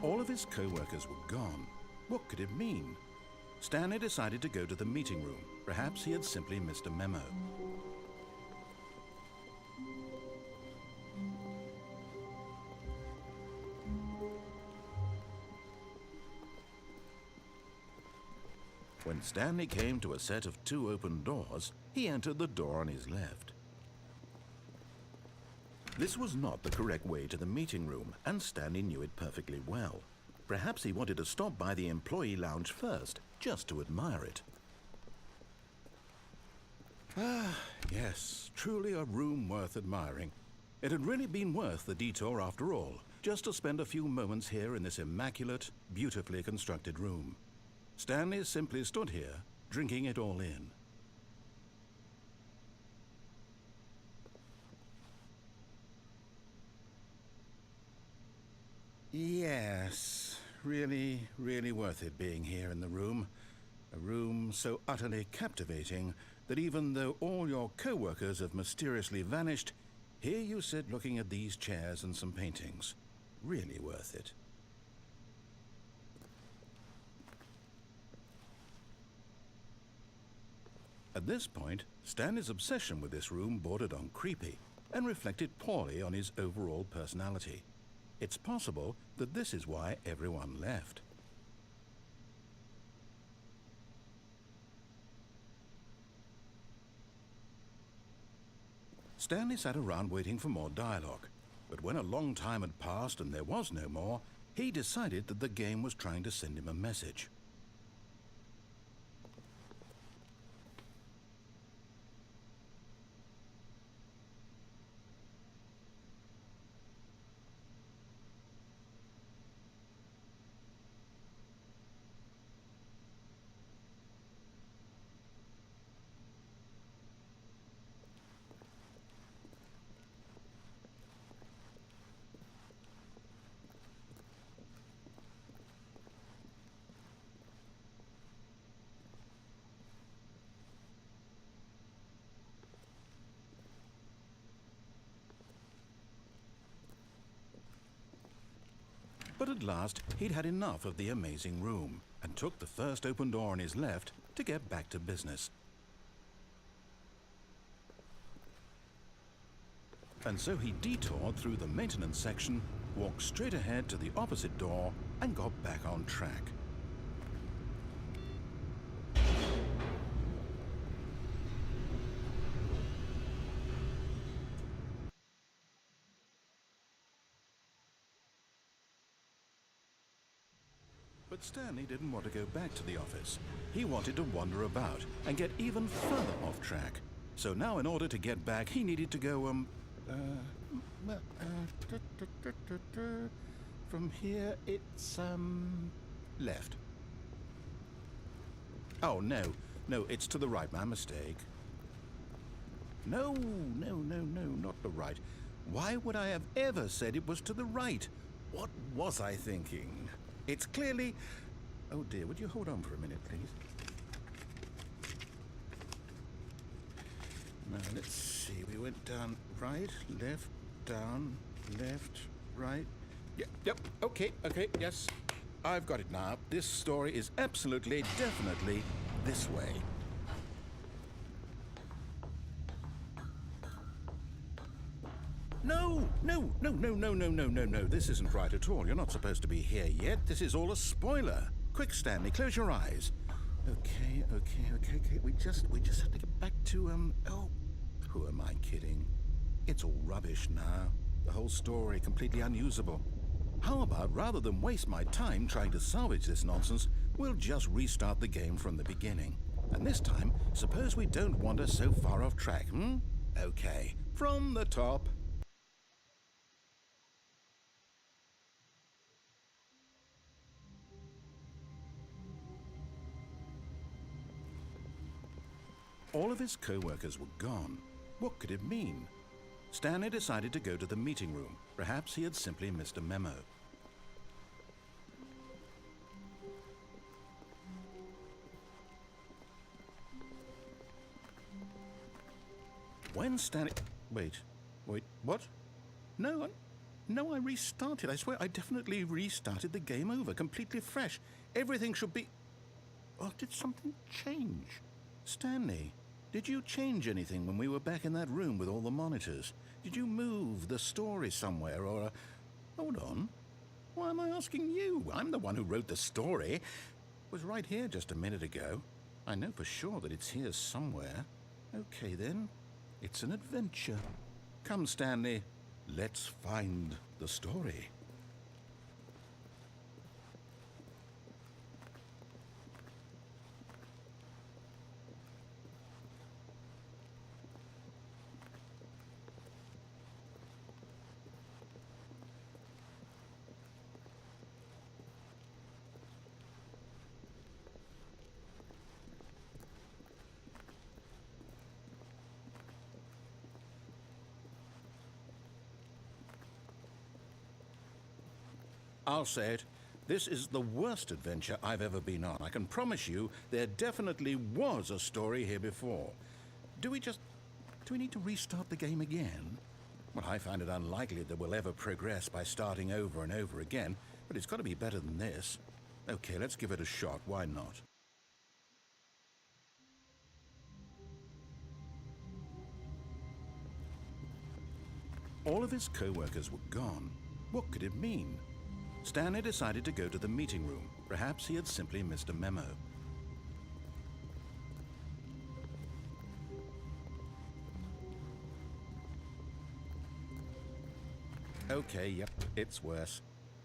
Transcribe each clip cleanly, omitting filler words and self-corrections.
All of his co-workers were gone. What could it mean? Stanley decided to go to the meeting room. Perhaps he had simply missed a memo. When Stanley came to a set of 2 open doors, he entered the door on his left. This was not the correct way to the meeting room, and Stanley knew it perfectly well. Perhaps he wanted to stop by the employee lounge first, just to admire it. Ah, yes, truly a room worth admiring. It had really been worth the detour after all, just to spend a few moments here in this immaculate, beautifully constructed room. Stanley simply stood here, drinking it all in. Yes, really, really worth it being here in the room. A room so utterly captivating that even though all your co-workers have mysteriously vanished, here you sit looking at these chairs and some paintings. Really worth it. At this point, Stanley's obsession with this room bordered on creepy and reflected poorly on his overall personality. It's possible that this is why everyone left. Stanley sat around waiting for more dialogue, but when a long time had passed and there was no more, he decided that the game was trying to send him a message. But at last, he'd had enough of the amazing room and took the first open door on his left to get back to business. And so he detoured through the maintenance section, walked straight ahead to the opposite door, and got back on track. But Stanley didn't want to go back to the office. He wanted to wander about and get even further off track. So now in order to get back, he needed to go, from here it's, left. Oh, no, it's to the right, my mistake. No, not the right. Why would I have ever said it was to the right? What was I thinking? It's clearly... Oh dear, would you hold on for a minute, please? Now, let's see. We went down right, left, down, left, right. Yep, okay, yes. I've got it now. This story is absolutely, definitely this way. No. This isn't right at all. You're not supposed to be here yet. This is all a spoiler. Quick, Stanley, close your eyes. Okay. We just have to get back to, oh, who am I kidding? It's all rubbish now. The whole story completely unusable. How about, rather than waste my time trying to salvage this nonsense, we'll just restart the game from the beginning. And this time, suppose we don't wander so far off track, Okay, from the top. All of his co-workers were gone. What could it mean? Stanley decided to go to the meeting room. Perhaps he had simply missed a memo. When Stanley... Wait, what? No one? No, I restarted. I swear I definitely restarted the game over, completely fresh. Everything should be... Oh, did something change? Stanley, did you change anything when we were back in that room with all the monitors? Did you move the story somewhere or... Hold on. Why am I asking you? I'm the one who wrote the story. It was right here just a minute ago. I know for sure that it's here somewhere. Okay, then. It's an adventure. Come, Stanley. Let's find the story. I'll say it. This is the worst adventure I've ever been on. I can promise you there definitely was a story here before. Do we need to restart the game again? Well, I find it unlikely that we'll ever progress by starting over and over again, but it's got to be better than this. Okay, let's give it a shot. Why not? All of his co-workers were gone. What could it mean? Stanley decided to go to the meeting room. Perhaps he had simply missed a memo. Okay, yep, it's worse.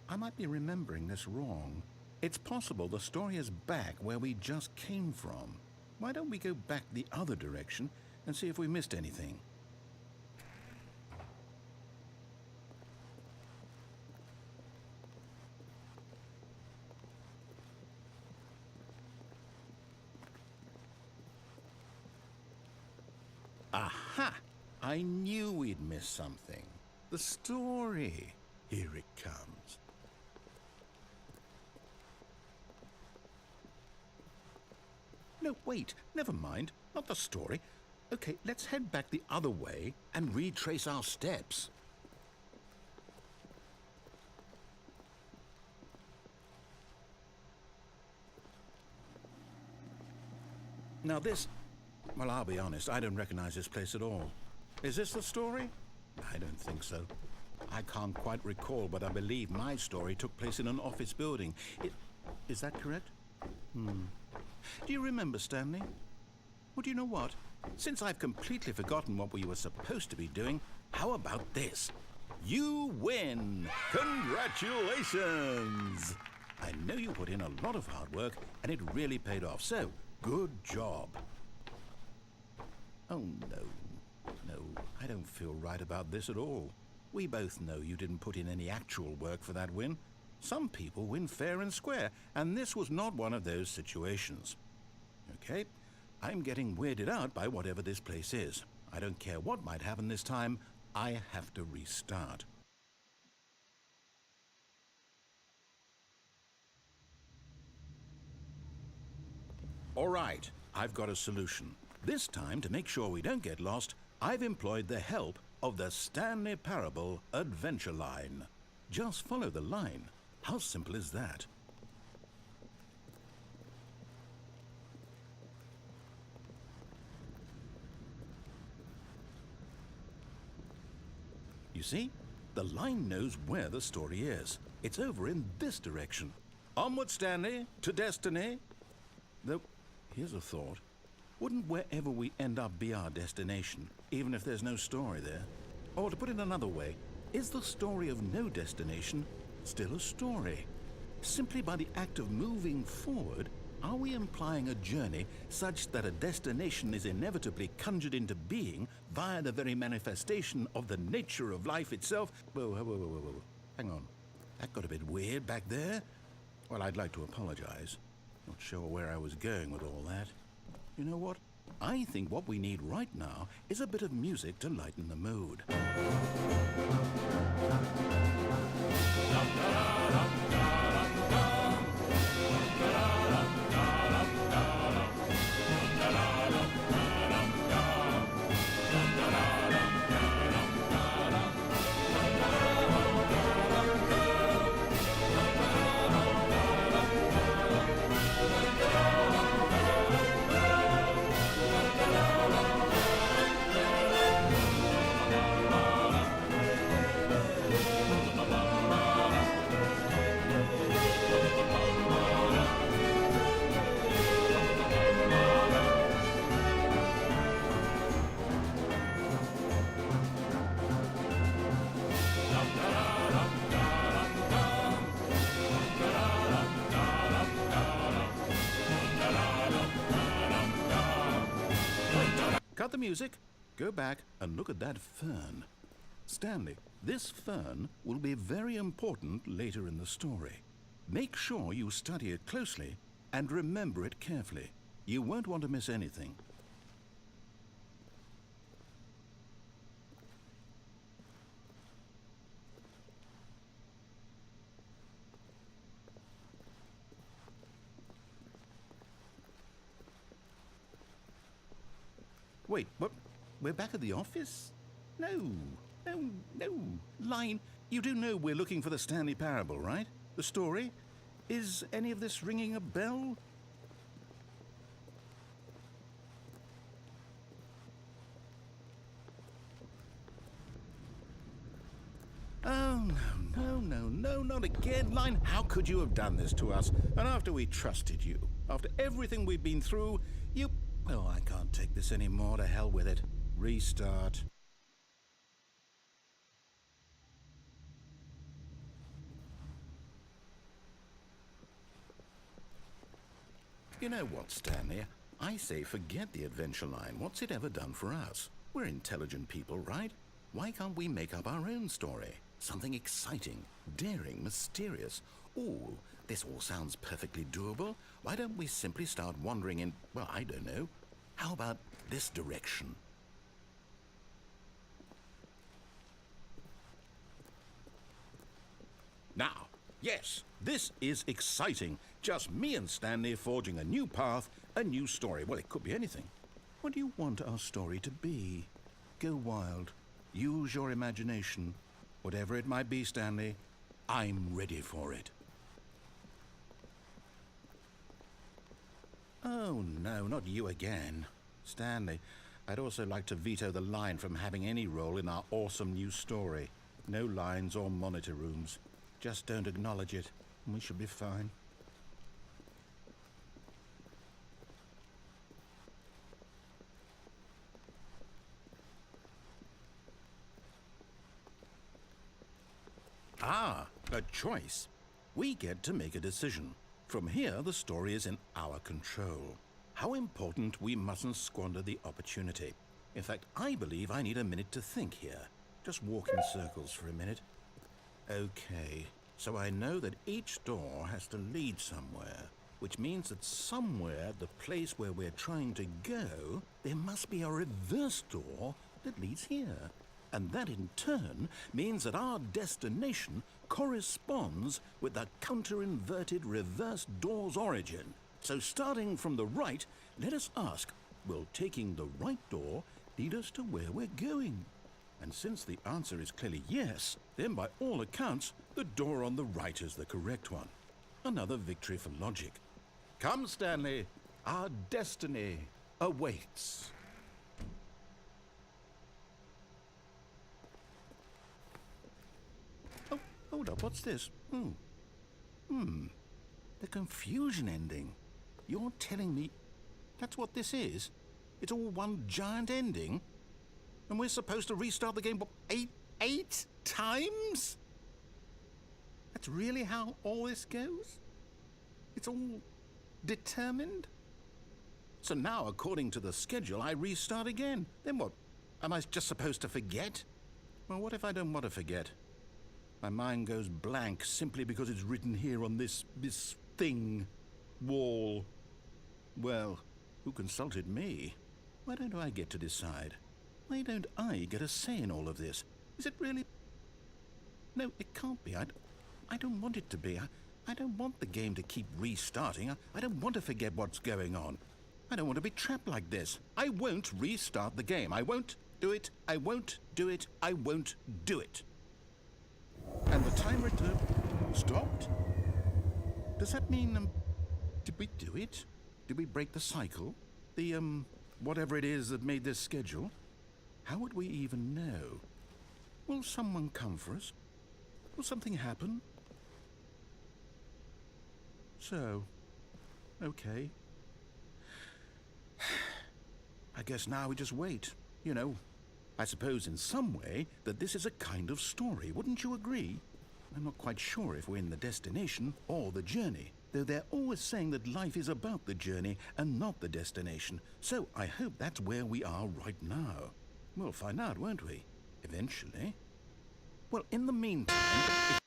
I might be remembering this wrong. It's possible the story is back where we just came from. Why don't we go back the other direction and see if we missed anything? Aha! I knew we'd missed something. The story. Here it comes. No, wait. Never mind. Not the story. Okay, let's head back the other way and retrace our steps. Now this... Well, I'll be honest, I don't recognize this place at all. Is this the story? I don't think so. I can't quite recall, but I believe my story took place in an office building. Is that correct? Do you remember, Stanley? Well, do you know what? Since I've completely forgotten what we were supposed to be doing, how about this? You win! Congratulations! I know you put in a lot of hard work, and it really paid off, so good job. Oh, no. No, I don't feel right about this at all. We both know you didn't put in any actual work for that win. Some people win fair and square, and this was not one of those situations. Okay, I'm getting weirded out by whatever this place is. I don't care what might happen this time. I have to restart. All right, I've got a solution. This time, to make sure we don't get lost, I've employed the help of the Stanley Parable adventure line. Just follow the line. How simple is that? You see? The line knows where the story is. It's over in this direction. Onward, Stanley, to destiny. Though, here's a thought. Wouldn't wherever we end up be our destination, even if there's no story there? Or to put it another way, is the story of no destination still a story? Simply by the act of moving forward, are we implying a journey such that a destination is inevitably conjured into being via the very manifestation of the nature of life itself? Whoa. Hang on. That got a bit weird back there. Well, I'd like to apologize. Not sure where I was going with all that. You know what? I think what we need right now is a bit of music to lighten the mood. cut the music, go back and look at that fern. Stanley, this fern will be very important later in the story. Make sure you study it closely and remember it carefully. You won't want to miss anything. Wait, what? We're back at the office? No. Line, you do know we're looking for the Stanley Parable, right? The story? Is any of this ringing a bell? Oh, no, not again, Line. How could you have done this to us? And after we trusted you, after everything we've been through, you... Oh, I can't take this anymore. To hell with it. Restart. You know what, Stanley? I say forget the adventure line. What's it ever done for us? We're intelligent people, right? Why can't we make up our own story? Something exciting, daring, mysterious. Ooh, this all sounds perfectly doable. Why don't we simply start wandering in, well, I don't know. How about this direction? Now, yes, this is exciting. Just me and Stanley forging a new path, a new story. Well, it could be anything. What do you want our story to be? Go wild. Use your imagination. Whatever it might be, Stanley, I'm ready for it. Oh, no, not you again. Stanley, I'd also like to veto the line from having any role in our awesome new story. No lines or monitor rooms. Just don't acknowledge it, and we should be fine. Ah, a choice. We get to make a decision. From here, the story is in our control. How important we mustn't squander the opportunity. In fact, I believe I need a minute to think here. Just walk in circles for a minute. Okay, so I know that each door has to lead somewhere, which means that somewhere, the place where we're trying to go, there must be a reverse door that leads here. And that in turn means that our destination corresponds with the counter-inverted reverse door's origin. So starting from the right, let us ask, will taking the right door lead us to where we're going? And since the answer is clearly yes, then by all accounts, the door on the right is the correct one. Another victory for logic. Come, Stanley, our destiny awaits. Oh, hold up, what's this? The confusion ending. You're telling me that's what this is? It's all one giant ending? And we're supposed to restart the game, what, eight times? That's really how all this goes? It's all determined? So now, according to the schedule, I restart again. Then what? Am I just supposed to forget? Well, what if I don't want to forget? My mind goes blank simply because it's written here on this thing, wall. Well, who consulted me? Why don't I get to decide? Why don't I get a say in all of this? Is it really... No, it can't be. I don't want it to be. I don't want the game to keep restarting. I don't want to forget what's going on. I don't want to be trapped like this. I won't restart the game. I won't do it. I won't do it. I won't do it. And the timer stopped? Does that mean, did we do it? Did we break the cycle? The, whatever it is that made this schedule? How would we even know? Will someone come for us? Will something happen? So, okay. I guess now we just wait. You know, I suppose in some way that this is a kind of story, wouldn't you agree? I'm not quite sure if we're in the destination or the journey. though they're always saying that life is about the journey and not the destination. So I hope that's where we are right now. We'll find out, won't we? Eventually. Well, in the meantime, if